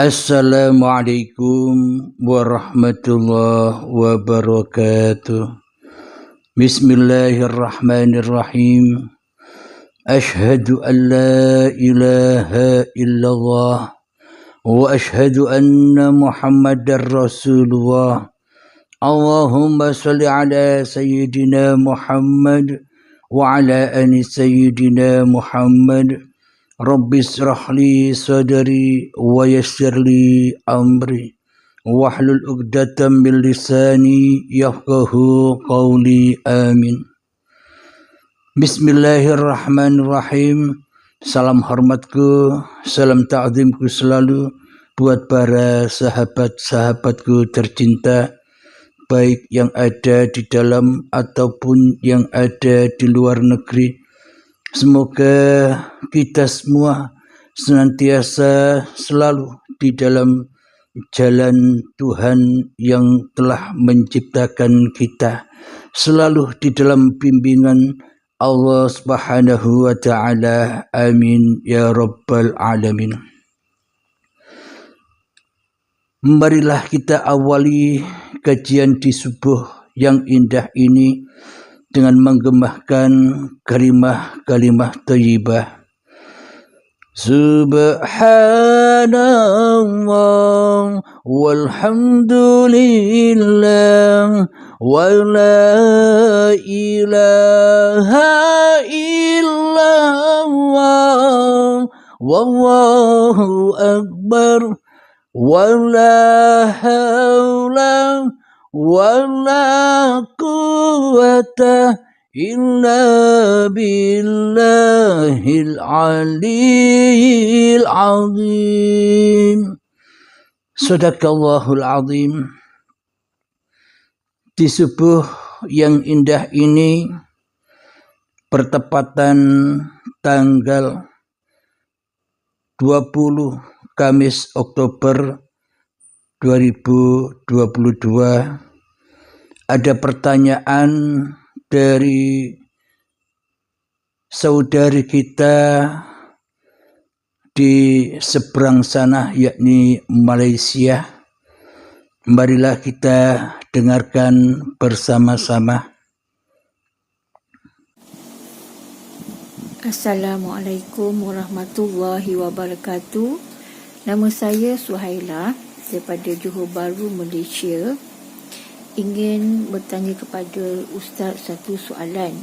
Assalamualaikum warahmatullahi wabarakatuh. Bismillahirrahmanirrahim. Ashhadu an la ilaha illallah wa ashhadu anna Muhammadar Rasulullah. Allahumma salli ala sayyidina Muhammad wa ala ali sayyidina Muhammad. Rabbi israh li sadri wa yassir li amri wahlul 'uqdatam min lisani yafqahu qawli. Amin. Bismillahirrahmanirrahim. Salam hormatku, salam ta'zimku selalu buat para sahabat-sahabatku tercinta, baik yang ada di dalam ataupun yang ada di luar negeri. Semoga kita semua senantiasa selalu di dalam jalan Tuhan yang telah menciptakan kita, selalu di dalam bimbingan Allah Subhanahu wa Ta'ala. Amin ya Rabbal Alamin. Marilah kita awali kajian di subuh yang indah ini dengan menggemahkan kalimah-kalimah thayyibah. Subhanallah walhamdulillah wa la ilaha illallah wallahu akbar wa la hawla wala quwwata illa billahil aliyyil azim. Sadaqallahul azim. Di subuh yang indah ini bertepatan tanggal 20 Kamis Oktober 2022, ada pertanyaan dari saudari kita di seberang sana, yakni Malaysia. Marilah kita dengarkan bersama-sama. Assalamualaikum warahmatullahi wabarakatuh. Nama saya Suhaila daripada Johor Bahru, Malaysia. Ingin bertanya kepada Ustaz satu soalan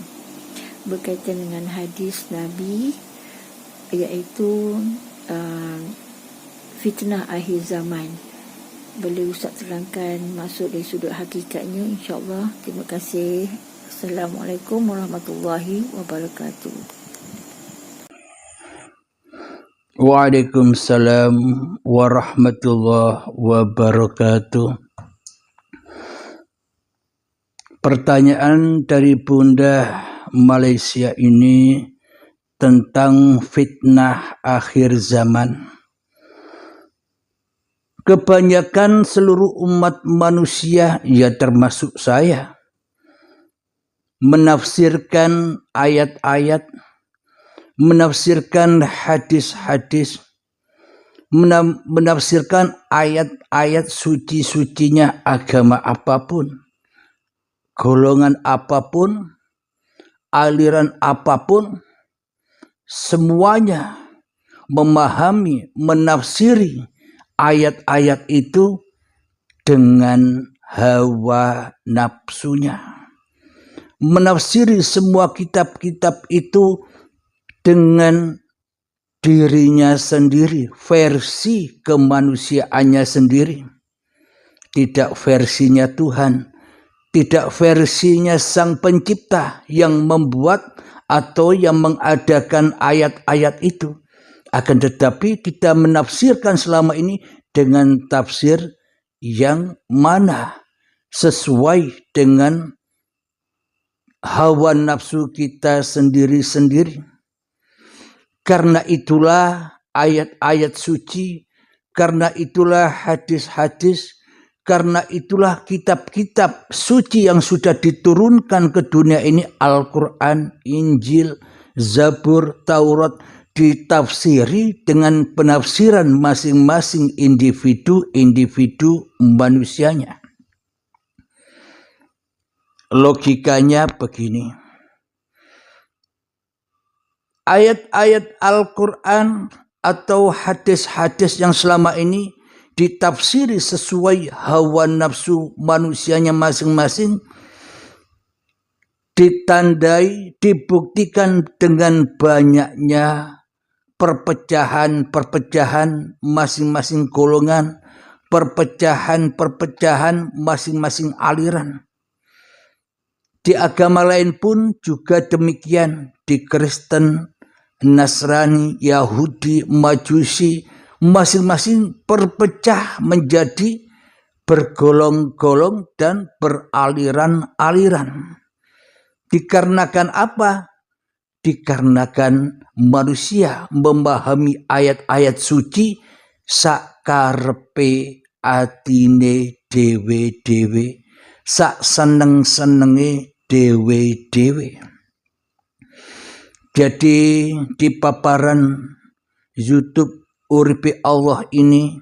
berkaitan dengan hadis Nabi, iaitu fitnah akhir zaman. Boleh Ustaz terangkan maksud dari sudut hakikatnya, insya-Allah. Terima kasih. Assalamualaikum warahmatullahi wabarakatuh. Waalaikumsalam warahmatullahi wabarakatuh. Pertanyaan dari Bunda Malaysia ini tentang fitnah akhir zaman. Kebanyakan seluruh umat manusia, ya termasuk saya, menafsirkan ayat-ayat, menafsirkan hadis-hadis, menafsirkan ayat-ayat suci-sucinya agama apapun, golongan apapun, aliran apapun, semuanya memahami, menafsiri ayat-ayat itu dengan hawa nafsunya. Menafsiri semua kitab-kitab itu dengan dirinya sendiri, versi kemanusiaannya sendiri. Tidak versinya Tuhan, tidak versinya Sang Pencipta yang membuat atau yang mengadakan ayat-ayat itu. Akan tetapi kita menafsirkan selama ini dengan tafsir yang mana sesuai dengan hawa nafsu kita sendiri-sendiri. Karena itulah ayat-ayat suci, karena itulah hadis-hadis, karena itulah kitab-kitab suci yang sudah diturunkan ke dunia ini, Al-Quran, Injil, Zabur, Taurat, ditafsiri dengan penafsiran masing-masing individu manusianya. Logikanya begini. Ayat-ayat Al-Quran atau hadis-hadis yang selama ini ditafsiri sesuai hawa nafsu manusianya masing-masing, ditandai, dibuktikan dengan banyaknya perpecahan-perpecahan masing-masing golongan, perpecahan-perpecahan masing-masing aliran. Di agama lain pun juga demikian, di Kristen, Nasrani, Yahudi, Majusi, masing-masing berpecah menjadi bergolong-golong dan beraliran-aliran. Dikarenakan apa? Dikarenakan manusia memahami ayat-ayat suci sakarepe atine dewe-dewe, sak seneng-senenge dewe-dewe. Jadi di paparan YouTube Uripe Allah ini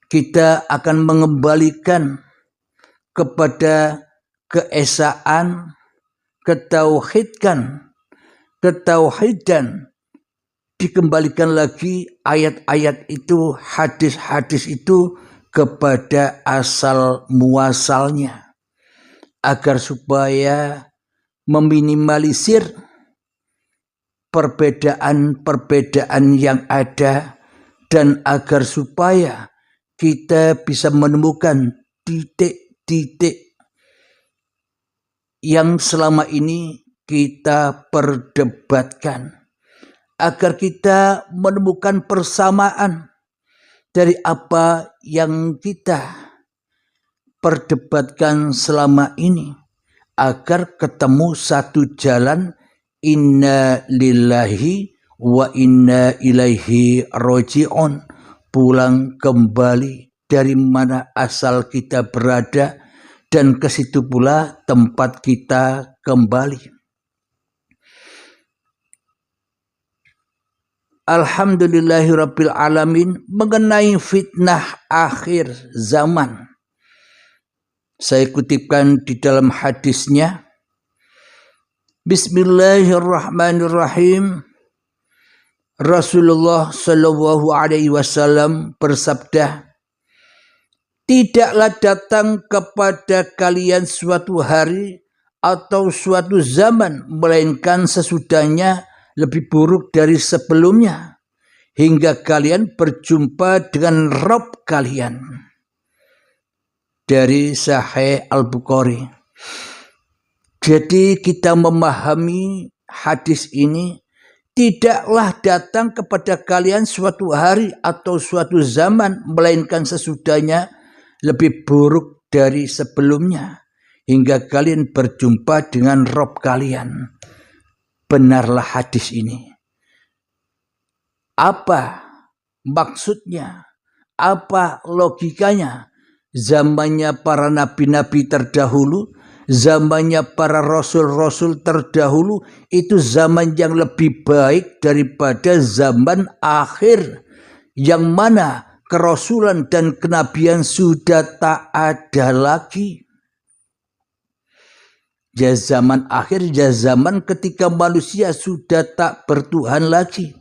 kita akan mengembalikan kepada keesaan, ketauhidan, dikembalikan lagi ayat-ayat itu, hadis-hadis itu kepada asal muasalnya, agar supaya meminimalisir perbedaan-perbedaan yang ada, dan agar supaya kita bisa menemukan titik-titik yang selama ini kita perdebatkan, agar kita menemukan persamaan dari apa yang kita perdebatkan selama ini, agar ketemu satu jalan. Inna lillahi wa inna ilaihi roji'un, pulang kembali dari mana asal kita berada, dan ke situ pula tempat kita kembali. Alhamdulillahirabbil alamin. Mengenai fitnah akhir zaman, saya kutipkan di dalam hadisnya, Bismillahirrahmanirrahim. Rasulullah Shallallahu Alaihi Wasallam bersabda, tidaklah datang kepada kalian suatu hari atau suatu zaman, melainkan sesudahnya lebih buruk dari sebelumnya, hingga kalian berjumpa dengan Rabb kalian. Dari Sahih Al-Bukhari. Jadi kita memahami hadis ini, tidaklah datang kepada kalian suatu hari atau suatu zaman, melainkan sesudahnya lebih buruk dari sebelumnya, hingga kalian berjumpa dengan Rabb kalian. Benarlah hadis ini. Apa maksudnya? Apa logikanya? Zamannya para nabi-nabi terdahulu, zamannya para rasul-rasul terdahulu, itu zaman yang lebih baik daripada zaman akhir, yang mana kerasulan dan kenabian sudah tak ada lagi. Ya zaman akhir, ya zaman ketika manusia sudah tak bertuhan lagi.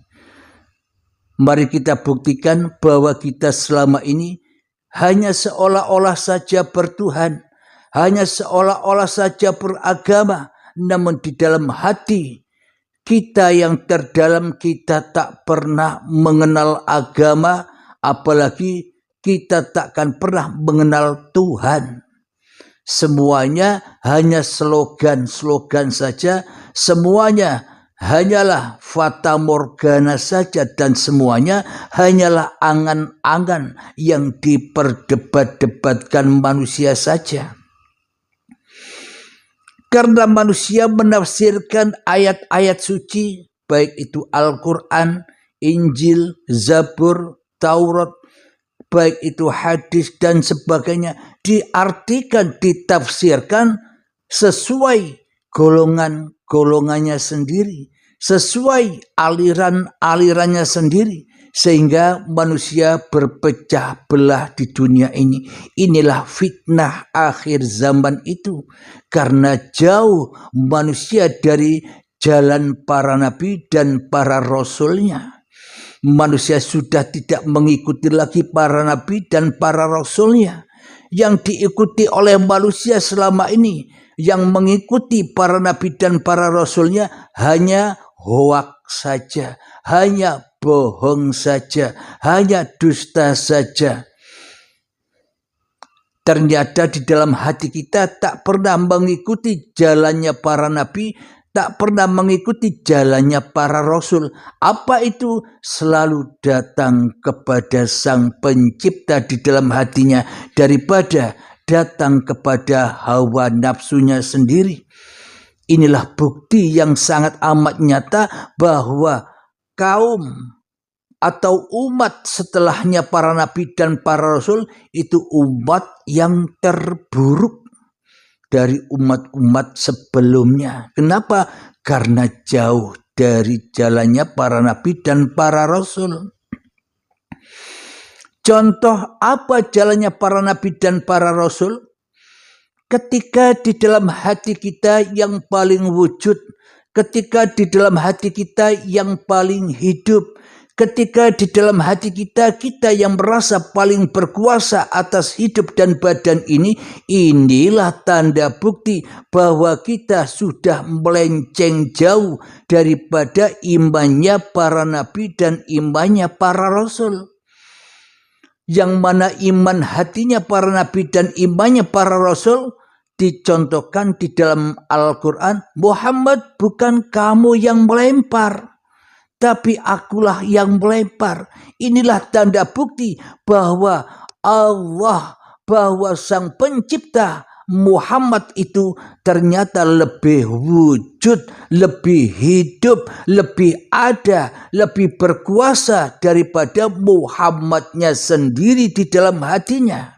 Mari kita buktikan bahwa kita selama ini hanya seolah-olah saja bertuhan, hanya seolah-olah saja beragama, namun di dalam hati kita yang terdalam kita tak pernah mengenal agama, apalagi kita takkan pernah mengenal Tuhan. Semuanya hanya slogan-slogan saja, semuanya hanyalah fata morgana saja, dan semuanya hanyalah angan-angan yang diperdebat-debatkan manusia saja. Karena manusia menafsirkan ayat-ayat suci, baik itu Al-Quran, Injil, Zabur, Taurat, baik itu hadis dan sebagainya, diartikan, ditafsirkan sesuai golongannya sendiri, sesuai aliran-alirannya sendiri, sehingga manusia berpecah belah di dunia ini. Inilah fitnah akhir zaman itu, karena jauh manusia dari jalan para nabi dan para rasulnya. Manusia sudah tidak mengikuti lagi para nabi dan para rasulnya. Yang diikuti oleh manusia selama ini, yang mengikuti para nabi dan para rasulnya, hanya hoak saja, hanya bohong saja, hanya dusta saja. Ternyata di dalam hati kita tak pernah mengikuti jalannya para nabi, tak pernah mengikuti jalannya para rasul. Apa itu? Selalu datang kepada Sang Pencipta di dalam hatinya daripada datang kepada hawa nafsunya sendiri. Inilah bukti yang sangat amat nyata bahwa kaum atau umat setelahnya para nabi dan para rasul itu umat yang terburuk dari umat-umat sebelumnya. Kenapa? Karena jauh dari jalannya para nabi dan para rasul. Contoh apa jalannya para nabi dan para rasul? Ketika di dalam hati kita yang paling wujud, ketika di dalam hati kita yang paling hidup, ketika di dalam hati kita yang merasa paling berkuasa atas hidup dan badan ini, inilah tanda bukti bahwa kita sudah melenceng jauh daripada imannya para nabi dan imannya para rasul. Yang mana iman hatinya para nabi dan imannya para rasul dicontohkan di dalam Al-Quran. Muhammad, bukan kamu yang melempar, tapi akulah yang melempar. Inilah tanda bukti bahwa Allah, bahwa Sang Pencipta Muhammad itu ternyata lebih wujud, lebih hidup, lebih ada, lebih berkuasa daripada Muhammadnya sendiri di dalam hatinya.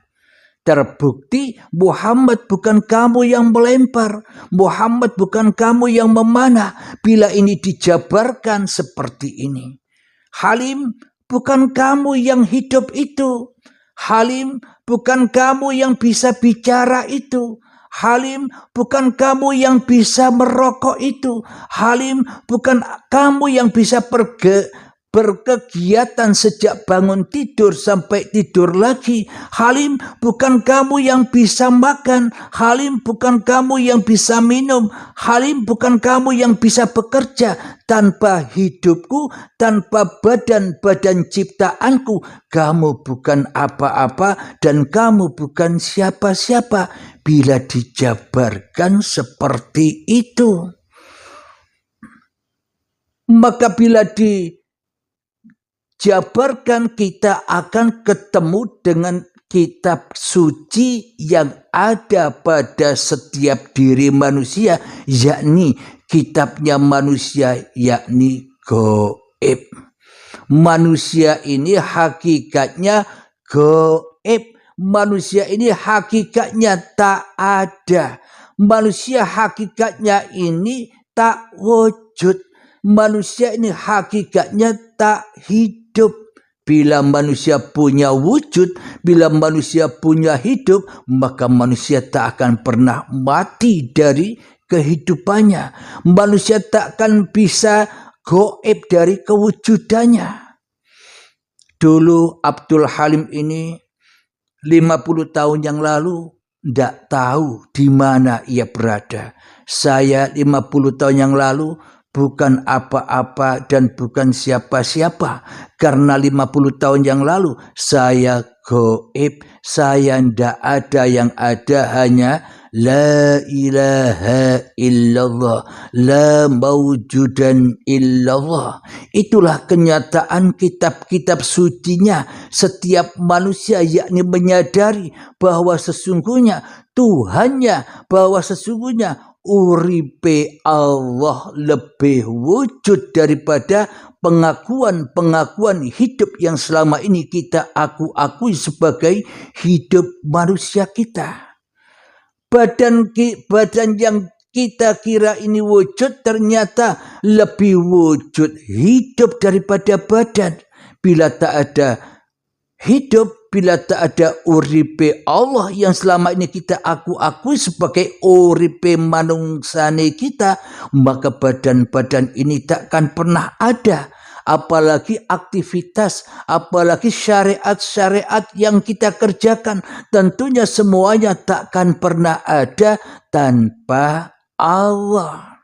Terbukti Muhammad bukan kamu yang melempar, Muhammad bukan kamu yang memanah. Bila ini dijabarkan seperti ini, Halim, bukan kamu yang hidup itu. Halim, bukan kamu yang bisa bicara itu. Halim, bukan kamu yang bisa merokok itu. Halim, bukan kamu yang bisa berkegiatan sejak bangun tidur sampai tidur lagi. Halim, bukan kamu yang bisa makan. Halim, bukan kamu yang bisa minum. Halim, bukan kamu yang bisa bekerja. Tanpa hidupku, tanpa badan-badan ciptaanku, kamu bukan apa-apa dan kamu bukan siapa-siapa. Bila dijabarkan seperti itu, maka bila dijabarkan, kita akan ketemu dengan kitab suci yang ada pada setiap diri manusia, yakni kitabnya manusia, yakni gaib. Manusia ini hakikatnya gaib. Manusia ini hakikatnya tak ada. Manusia hakikatnya ini tak wujud. Manusia ini hakikatnya tak hidup. Bila manusia punya wujud, bila manusia punya hidup, maka manusia tak akan pernah mati dari kehidupannya. Manusia tak akan bisa gaib dari kewujudannya. Dulu Abdul Halim ini 50 tahun yang lalu tidak tahu di mana ia berada. Saya 50 tahun yang lalu bukan apa-apa dan bukan siapa-siapa. Karena 50 tahun yang lalu saya gaib, saya tidak ada, yang ada hanya la ilaha illallah, la mawjudan illallah. Itulah kenyataan kitab-kitab sucinya. Setiap manusia yakni menyadari bahwa sesungguhnya Tuhannya, bahwa sesungguhnya uripe Allah lebih wujud daripada pengakuan-pengakuan hidup yang selama ini kita akui sebagai hidup manusia kita. Badan yang Kita kira ini wujud, ternyata lebih wujud hidup daripada badan. Bila tak ada hidup, bila tak ada uripe Allah yang selama ini kita akui sebagai uripe manungsane kita, maka badan-badan ini takkan pernah ada. Apalagi aktivitas, apalagi syariat-syariat yang kita kerjakan, tentunya semuanya takkan pernah ada tanpa Allah.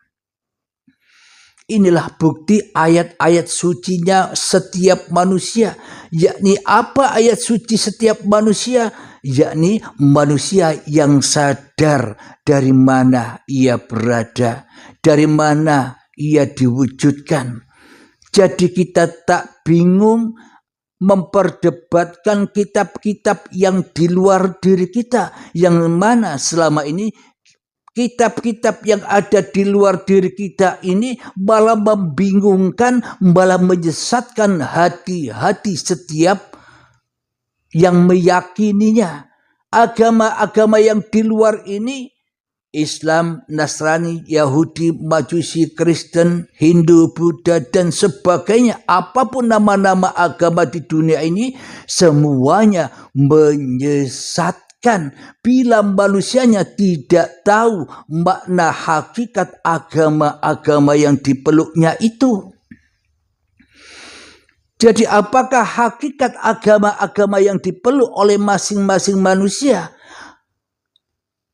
Inilah bukti ayat-ayat sucinya setiap manusia. Yakni apa ayat suci setiap manusia? Yakni manusia yang sadar dari mana ia berada, dari mana ia diwujudkan. Jadi kita tak bingung memperdebatkan kitab-kitab yang di luar diri kita, yang mana selama ini kitab-kitab yang ada di luar diri kita ini malah membingungkan, malah menyesatkan hati-hati setiap yang meyakininya. Agama-agama yang di luar ini, Islam, Nasrani, Yahudi, Majusi, Kristen, Hindu, Buddha, dan sebagainya, apapun nama-nama agama di dunia ini, semuanya menyesatkan bila manusianya tidak tahu makna hakikat agama-agama yang dipeluknya itu. Jadi apakah hakikat agama-agama yang dipeluk oleh masing-masing manusia?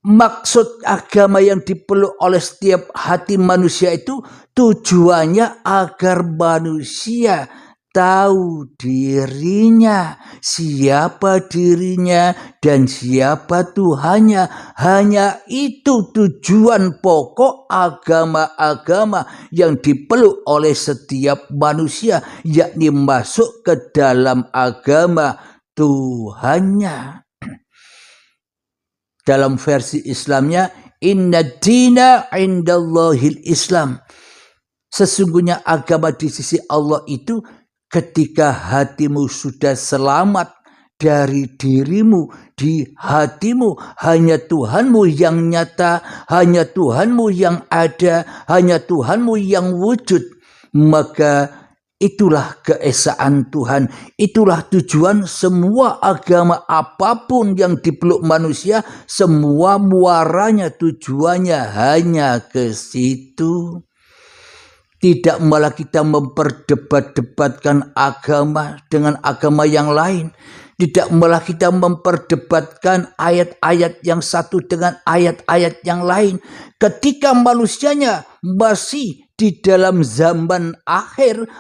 Maksud agama yang dipeluk oleh setiap hati manusia itu tujuannya agar manusia tahu dirinya, siapa dirinya, dan siapa Tuhannya. Hanya itu tujuan pokok agama-agama yang dipeluk oleh setiap manusia, yakni masuk ke dalam agama Tuhannya. Dalam versi Islamnya, inna dina indallahil Islam. Sesungguhnya agama di sisi Allah itu ketika hatimu sudah selamat dari dirimu, di hatimu hanya Tuhanmu yang nyata, hanya Tuhanmu yang ada, hanya Tuhanmu yang wujud, maka itulah keesaan Tuhan, itulah tujuan semua agama apapun yang dipeluk manusia, semua muaranya tujuannya hanya ke situ. Tidak malah kita memperdebat-debatkan agama dengan agama yang lain. Tidak malah kita memperdebatkan ayat-ayat yang satu dengan ayat-ayat yang lain. Ketika manusianya masih di dalam zaman akhir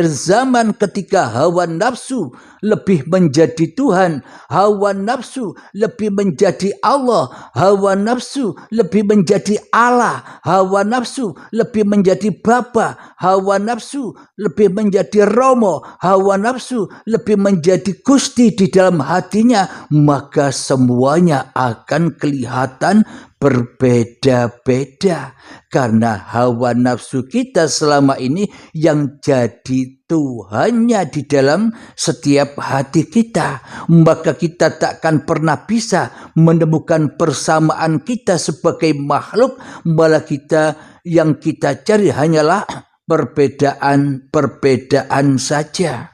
zaman, ketika hawa nafsu lebih menjadi Tuhan, hawa nafsu lebih menjadi Allah, hawa nafsu lebih menjadi Allah, hawa nafsu lebih menjadi Bapa, hawa nafsu lebih menjadi Romo, hawa nafsu lebih menjadi Gusti di dalam hatinya, maka semuanya akan kelihatan berbeda-beda. Karena hawa nafsu kita selama ini yang jadi Tuhannya di dalam setiap hati kita, maka kita takkan pernah bisa menemukan persamaan kita sebagai makhluk, malah yang kita cari hanyalah perbedaan saja.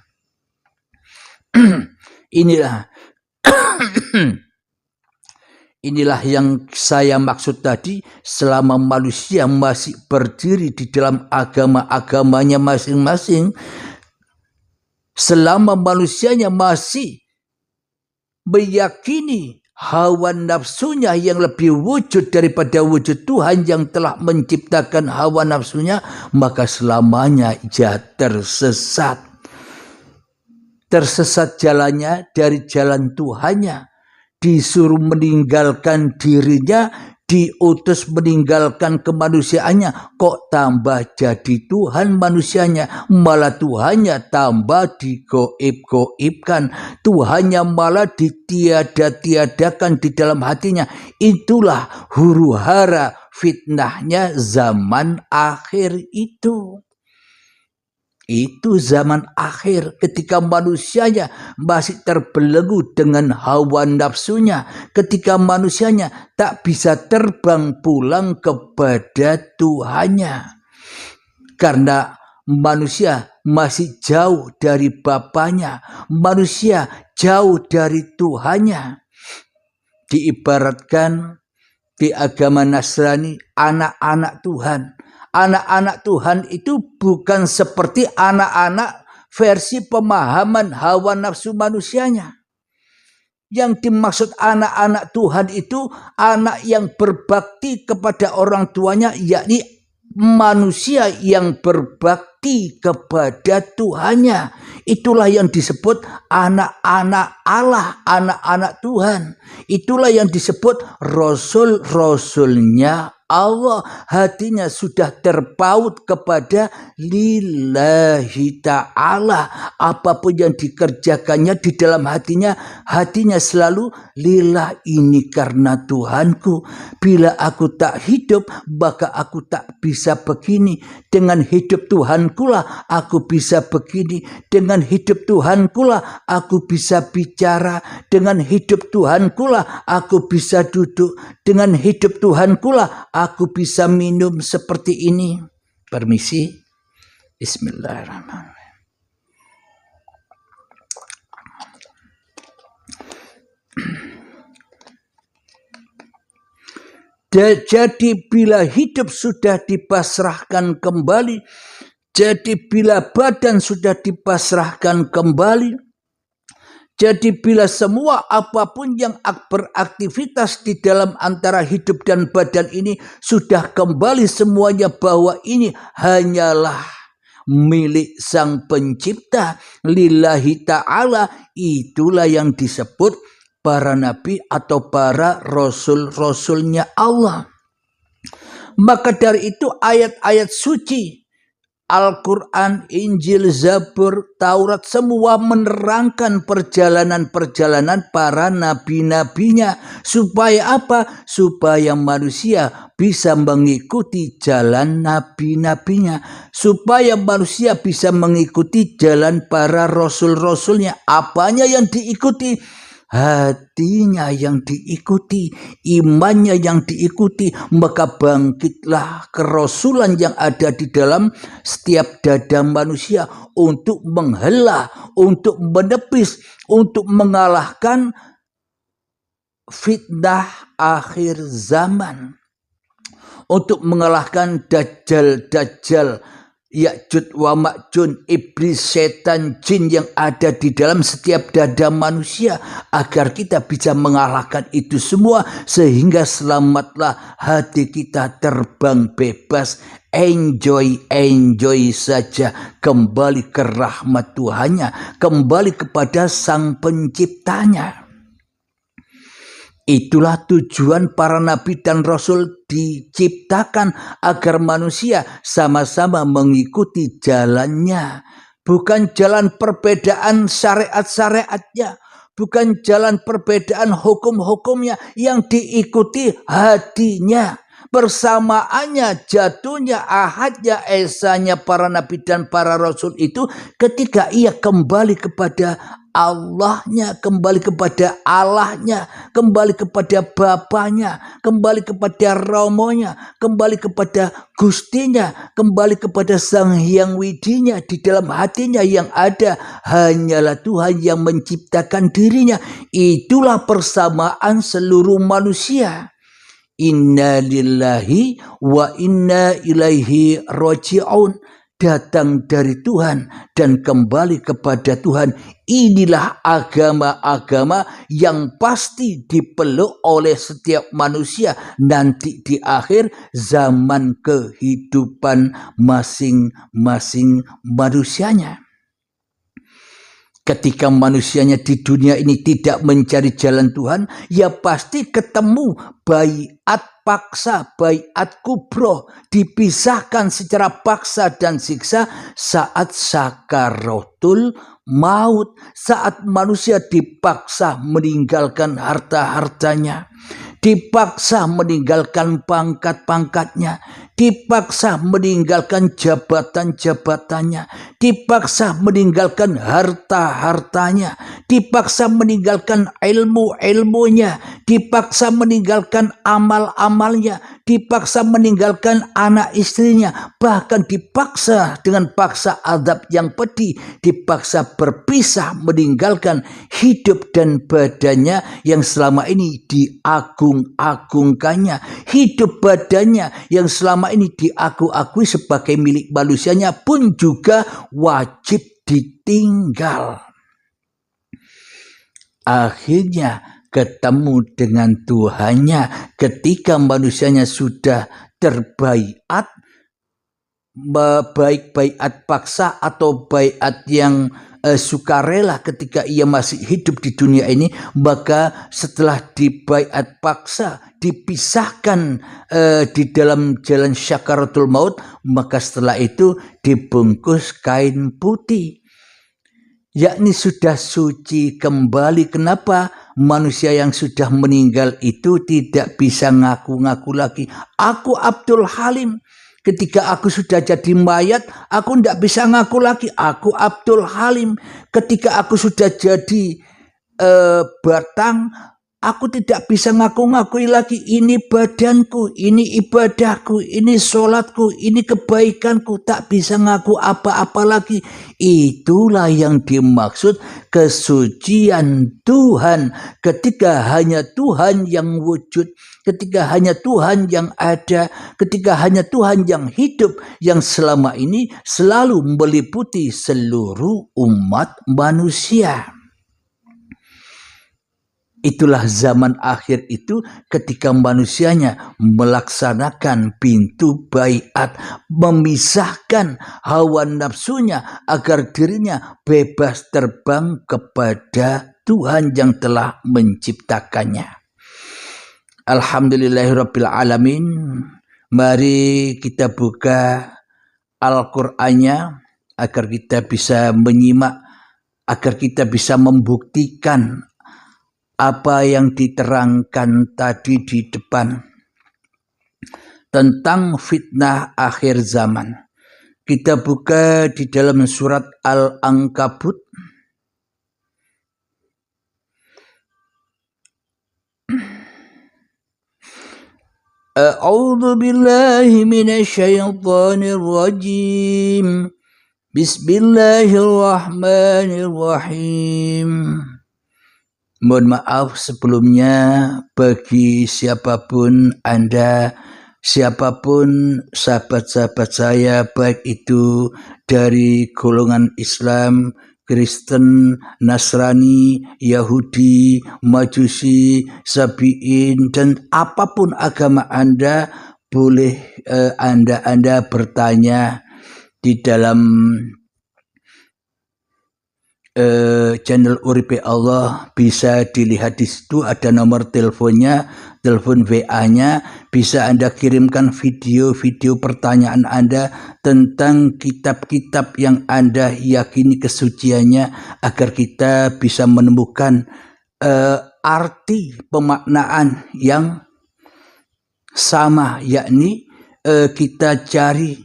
Inilah yang saya maksud tadi, selama manusia masih berdiri di dalam agama-agamanya masing-masing, selama manusianya masih meyakini hawa nafsunya yang lebih wujud daripada wujud Tuhan yang telah menciptakan hawa nafsunya, maka selamanya ia tersesat. Tersesat jalannya dari jalan Tuhannya. Disuruh meninggalkan dirinya, diutus meninggalkan kemanusiaannya, kok tambah jadi Tuhan manusianya, malah Tuhannya tambah digoib-goibkan, Tuhannya malah ditiada-tiadakan di dalam hatinya. Itulah huru hara fitnahnya zaman akhir itu. Itu zaman akhir ketika manusianya masih terbelenggu dengan hawa nafsunya, ketika manusianya tak bisa terbang pulang kepada Tuhannya. Karena manusia masih jauh dari Bapanya, manusia jauh dari Tuhannya. Diibaratkan di agama Nasrani, anak-anak Tuhan. Anak-anak Tuhan itu bukan seperti anak-anak versi pemahaman hawa nafsu manusianya. Yang dimaksud anak-anak Tuhan itu anak yang berbakti kepada orang tuanya, yakni manusia yang berbakti kepada Tuhannya. Itulah yang disebut anak-anak Allah, anak-anak Tuhan. Itulah yang disebut rasul-rasulnya Allah. Hatinya sudah terpaut kepada lillahi ta'ala. Apapun yang dikerjakannya di dalam hatinya selalu lillah, ini karena Tuhanku. Bila aku tak hidup, maka aku tak bisa begini. Dengan hidup Tuhanku lah aku bisa begini. Dengan hidup Tuhanku lah aku bisa bicara. Dengan hidup Tuhanku lah aku bisa duduk. Dengan hidup Tuhanku lah aku bisa minum seperti ini. Permisi. Bismillahirrahmanirrahim. Jadi bila hidup sudah dipasrahkan kembali, jadi bila badan sudah dipasrahkan kembali, jadi bila semua apapun yang beraktivitas di dalam antara hidup dan badan ini sudah kembali semuanya bahwa ini hanyalah milik Sang Pencipta, lillahi ta'ala, itulah yang disebut para nabi atau para rasul-rasulnya Allah. Maka dari itu ayat-ayat suci Al-Quran, Injil, Zabur, Taurat semua menerangkan perjalanan-perjalanan para nabi-nabinya. Supaya apa? Supaya manusia bisa mengikuti jalan nabi-nabinya. Supaya manusia bisa mengikuti jalan para rasul-rasulnya. Apanya yang diikuti? Hatinya yang diikuti, imannya yang diikuti, maka bangkitlah kerasulan yang ada di dalam setiap dada manusia untuk menghela, untuk menepis, untuk mengalahkan fitnah akhir zaman, untuk mengalahkan dajjal-dajjal, Ya'juj wa Ma'juj, iblis, setan, jin yang ada di dalam setiap dada manusia, agar kita bisa mengalahkan itu semua sehingga selamatlah hati kita terbang bebas, enjoy saja, kembali ke rahmat Tuhannya, kembali kepada Sang Penciptanya. Itulah tujuan para nabi dan rasul diciptakan, agar manusia sama-sama mengikuti jalannya. Bukan jalan perbedaan syariat-syariatnya, bukan jalan perbedaan hukum-hukumnya, yang diikuti hatinya. Bersamaannya jatuhnya, ahadnya, esanya para nabi dan para rasul itu ketika ia kembali kepada Allahnya, kembali kepada Allahnya, kembali kepada Bapanya, kembali kepada Romonya, kembali kepada Gustinya, kembali kepada Sang Hyang Widinya. Di dalam hatinya yang ada hanyalah Tuhan yang menciptakan dirinya. Itulah persamaan seluruh manusia. Inna lillahi wa inna ilaihi raji'un. Datang dari Tuhan dan kembali kepada Tuhan. Inilah agama-agama yang pasti dipeluk oleh setiap manusia nanti di akhir zaman kehidupan masing-masing manusianya. Ketika manusianya di dunia ini tidak mencari jalan Tuhan, ya pasti ketemu baiat paksa, baiat kubroh, dipisahkan secara paksa dan siksa saat sakaratul maut, saat manusia dipaksa meninggalkan harta-hartanya, dipaksa meninggalkan pangkat-pangkatnya, dipaksa meninggalkan jabatan-jabatannya, dipaksa meninggalkan harta-hartanya, dipaksa meninggalkan ilmu-ilmunya, dipaksa meninggalkan amal-amalnya, dipaksa meninggalkan anak istrinya, bahkan dipaksa dengan paksa azab yang pedih, dipaksa berpisah meninggalkan hidup dan badannya yang selama ini diagung-agungkannya, hidup badannya yang selama ini diaku-akui sebagai milik manusianya pun juga wajib ditinggal. Akhirnya ketemu dengan Tuhannya ketika manusianya sudah terbaiat, baik baiat paksa atau baiat yang sukarela ketika ia masih hidup di dunia ini, maka setelah dibaiat paksa, dipisahkan di dalam jalan syakaratul maut, maka setelah itu dibungkus kain putih, yakni sudah suci kembali. Kenapa? Manusia yang sudah meninggal itu tidak bisa ngaku-ngaku lagi, aku Abdul Halim. Ketika aku sudah jadi mayat, aku tidak bisa ngaku lagi, aku Abdul Halim. Ketika aku sudah jadi batang, aku tidak bisa ngaku-ngakui lagi, ini badanku, ini ibadahku, ini sholatku, ini kebaikanku. Tak bisa ngaku apa-apa lagi. Itulah yang dimaksud kesucian Tuhan. Ketika hanya Tuhan yang wujud, ketika hanya Tuhan yang ada, ketika hanya Tuhan yang hidup, yang selama ini selalu meliputi seluruh umat manusia. Itulah zaman akhir itu ketika manusianya melaksanakan pintu baiat, memisahkan hawa nafsunya agar dirinya bebas terbang kepada Tuhan yang telah menciptakannya. Alhamdulillahirabbil alamin. Mari kita buka Al-Qur'annya agar kita bisa menyimak, agar kita bisa membuktikan apa yang diterangkan tadi di depan tentang fitnah akhir zaman. Kita buka di dalam surat Al-Ankabut A'udzu billahi minasyaitonir rajim. Bismillahirrahmanirrahim. Mohon maaf sebelumnya bagi siapapun Anda, siapapun sahabat-sahabat saya, baik itu dari golongan Islam, Kristen, Nasrani, Yahudi, Majusi, Sabi'in, dan apapun agama Anda, boleh Anda bertanya di dalam channel Uripe Allah. Bisa dilihat di situ ada nomor teleponnya, telepon WA-nya. Bisa Anda kirimkan video-video pertanyaan Anda tentang kitab-kitab yang Anda yakini kesuciannya, agar kita bisa menemukan arti pemaknaan yang sama, yakni kita cari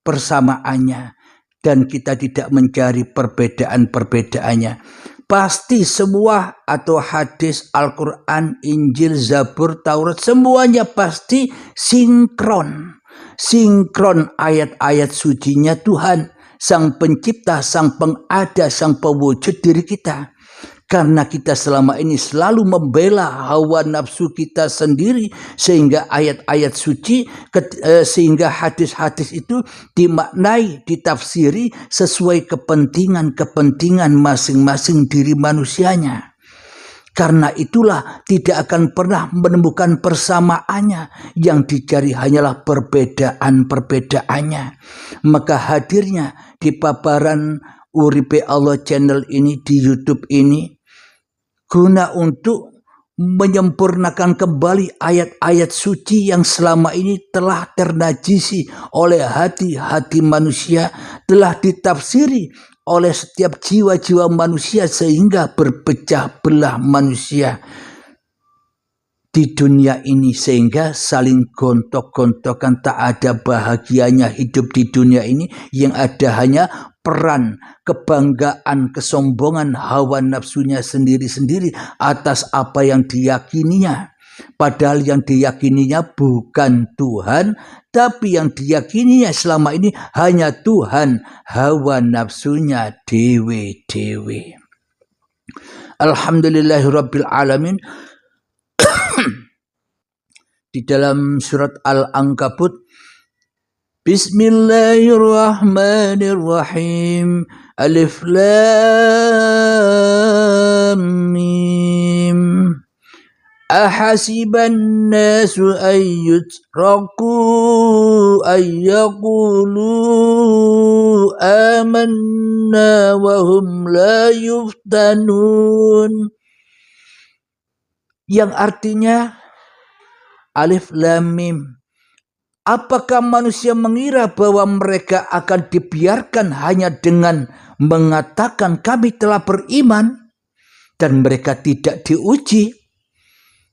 persamaannya dan kita tidak mencari perbedaan-perbedaannya. Pasti semua atau hadis, Al-Quran, Injil, Zabur, Taurat, semuanya pasti sinkron. Sinkron ayat-ayat sucinya Tuhan, Sang Pencipta, Sang Pengada, Sang Pewujud diri kita. Karena kita selama ini selalu membela hawa nafsu kita sendiri, sehingga ayat-ayat suci, sehingga hadis-hadis itu dimaknai, ditafsiri sesuai kepentingan-kepentingan masing-masing diri manusianya. Karena itulah tidak akan pernah menemukan persamaannya, yang dicari hanyalah perbedaan-perbedaannya. Maka hadirnya di paparan Uripe Allah channel ini di YouTube ini guna untuk menyempurnakan kembali ayat-ayat suci yang selama ini telah ternajisi oleh hati-hati manusia, telah ditafsiri oleh setiap jiwa-jiwa manusia sehingga berpecah belah manusia. di dunia ini sehingga saling gontok-gontokan, tak ada bahagianya hidup di dunia ini, yang ada hanya peran, kebanggaan, kesombongan hawa nafsunya sendiri-sendiri atas apa yang diyakininya. Padahal yang diyakininya bukan Tuhan, tapi yang diyakininya selama ini hanya Tuhan, hawa nafsunya dewe-dewe. Alhamdulillahirabbil alamin. Di dalam surat Al-Ankabut, Bismillahirrahmanirrahim. Alif Lam Mim. Ahasiban nasu ayyutraku ayyaqulu amanna wa hum la yuftanun. Yang artinya Alif Lam Mim. Apakah manusia mengira bahwa mereka akan dibiarkan hanya dengan mengatakan kami telah beriman dan mereka tidak diuji?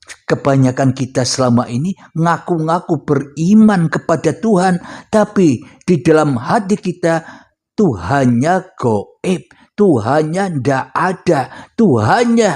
Kebanyakan kita selama ini ngaku-ngaku beriman kepada Tuhan, tapi di dalam hati kita Tuhannya gaib, Tuhannya ndak ada, Tuhannya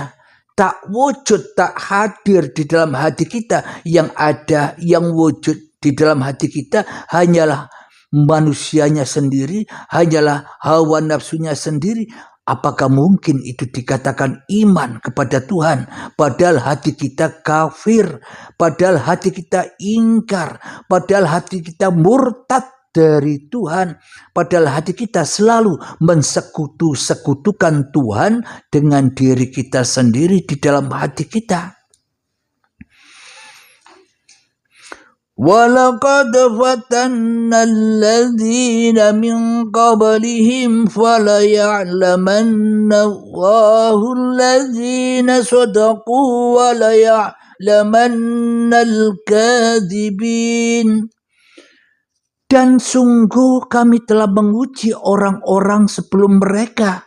tak wujud, tak hadir di dalam hati kita. Yang ada, yang wujud di dalam hati kita hanyalah manusianya sendiri, hanyalah hawa nafsunya sendiri. Apakah mungkin itu dikatakan iman kepada Tuhan? Padahal hati kita kafir, padahal hati kita ingkar, padahal hati kita murtad dari Tuhan, padahal hati kita selalu mensekutu-sekutukan Tuhan dengan diri kita sendiri di dalam hati kita. وَلَقَدْ فَتَنَّا الَّذِينَ مِنْ قَبْلِهِمْ فَلَيَعْلَمَنَّ اللَّهُ الَّذِينَ صَدَقُوا وَلَيَعْلَمَنَّ الْكَاذِبِينَ. Dan sungguh kami telah menguji orang-orang sebelum mereka,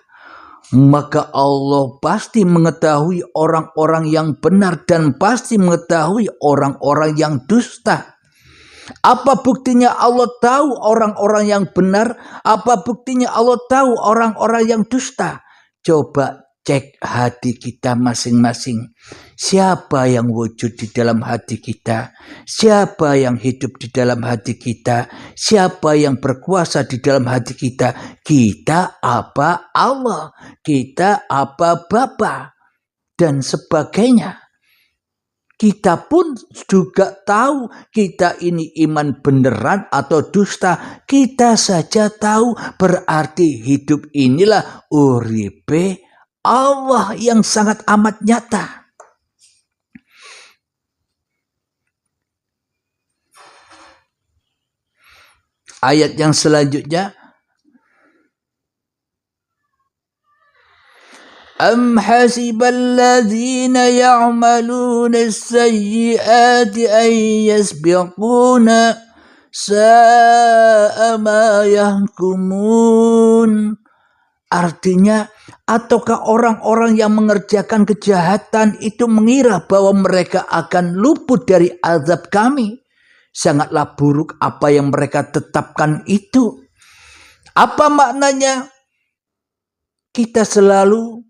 maka Allah pasti mengetahui orang-orang yang benar dan pasti mengetahui orang-orang yang dusta. Apa buktinya Allah tahu orang-orang yang benar? Apa buktinya Allah tahu orang-orang yang dusta? Coba cek hati kita masing-masing. Siapa yang wujud di dalam hati kita? Siapa yang hidup di dalam hati kita? Siapa yang berkuasa di dalam hati kita? Kita apa Allah? Kita apa Bapa? Dan sebagainya. Kita pun juga tahu kita ini iman beneran atau dusta. Kita saja tahu, berarti hidup inilah uripe Allah yang sangat amat nyata. Ayat yang selanjutnya, Am hasibal ladzina ya'maluna as-sayyi'ati an yasbiquna sa'a ma yahkumun. Artinya, ataukah orang-orang yang mengerjakan kejahatan itu mengira bahwa mereka akan luput dari azab kami? Sangatlah buruk apa yang mereka tetapkan itu. Apa maknanya? Kita selalu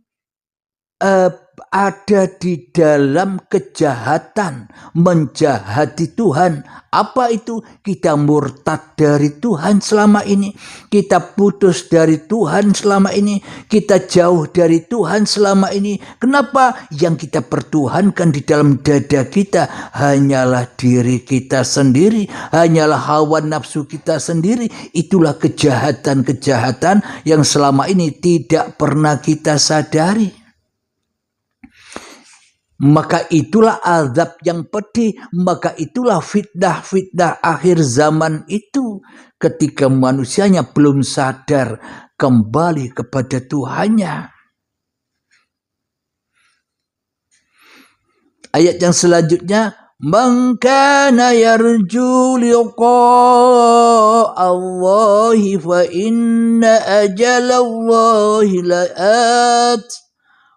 ada di dalam kejahatan, menjahati Tuhan. Apa itu? Kita murtad dari Tuhan selama ini, kita putus dari Tuhan selama ini, kita jauh dari Tuhan selama ini. Kenapa? Yang kita pertuhankan di dalam dada kita hanyalah diri kita sendiri, hanyalah hawa nafsu kita sendiri. Itulah kejahatan-kejahatan yang selama ini tidak pernah kita sadari. Maka itulah azab yang pedih, maka itulah fitnah-fitnah akhir zaman itu, ketika manusianya belum sadar kembali kepada Tuhannya. Ayat yang selanjutnya, Man kana yarju liqa'a Allahi fa inna ajalallahi la'at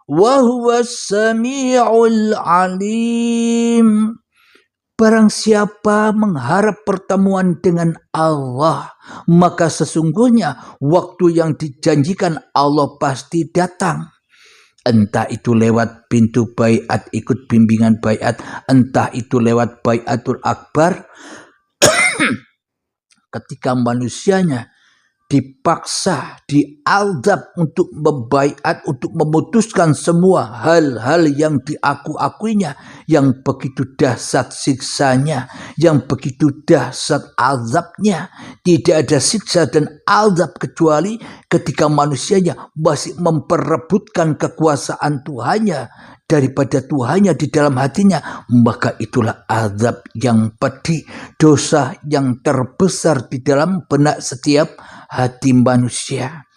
wa huwas sami'ul alim. Barang siapa mengharap pertemuan dengan Allah, maka sesungguhnya waktu yang dijanjikan Allah pasti datang. Entah itu lewat pintu baiat, ikut bimbingan baiat, entah itu lewat baiatul akbar, ketika manusianya dipaksa, diazab untuk membaiat, untuk memutuskan semua hal-hal yang diaku-akuinya, yang begitu dahsyat siksanya, yang begitu dahsyat azabnya. Tidak ada siksa dan azab kecuali ketika manusianya masih memperebutkan kekuasaan Tuhannya daripada Tuhannya di dalam hatinya, maka itulah azab yang pedih, dosa yang terbesar di dalam benak setiap hati manusia.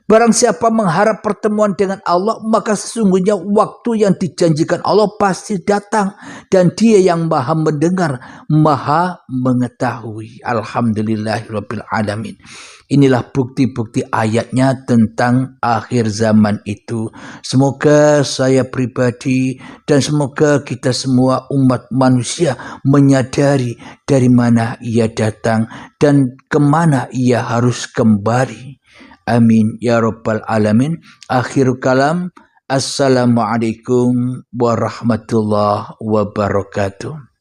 Barang siapa mengharap pertemuan dengan Allah, maka sesungguhnya waktu yang dijanjikan Allah pasti datang, dan Dia yang maha mendengar, maha mengetahui. Alhamdulillahirabbil alamin. Inilah bukti-bukti ayatnya tentang akhir zaman itu. Semoga saya pribadi dan semoga kita semua umat manusia menyadari dari mana ia datang dan kemana ia harus kembali. Amin ya rabbal alamin. Akhir kalam. Assalamualaikum warahmatullahi wabarakatuh.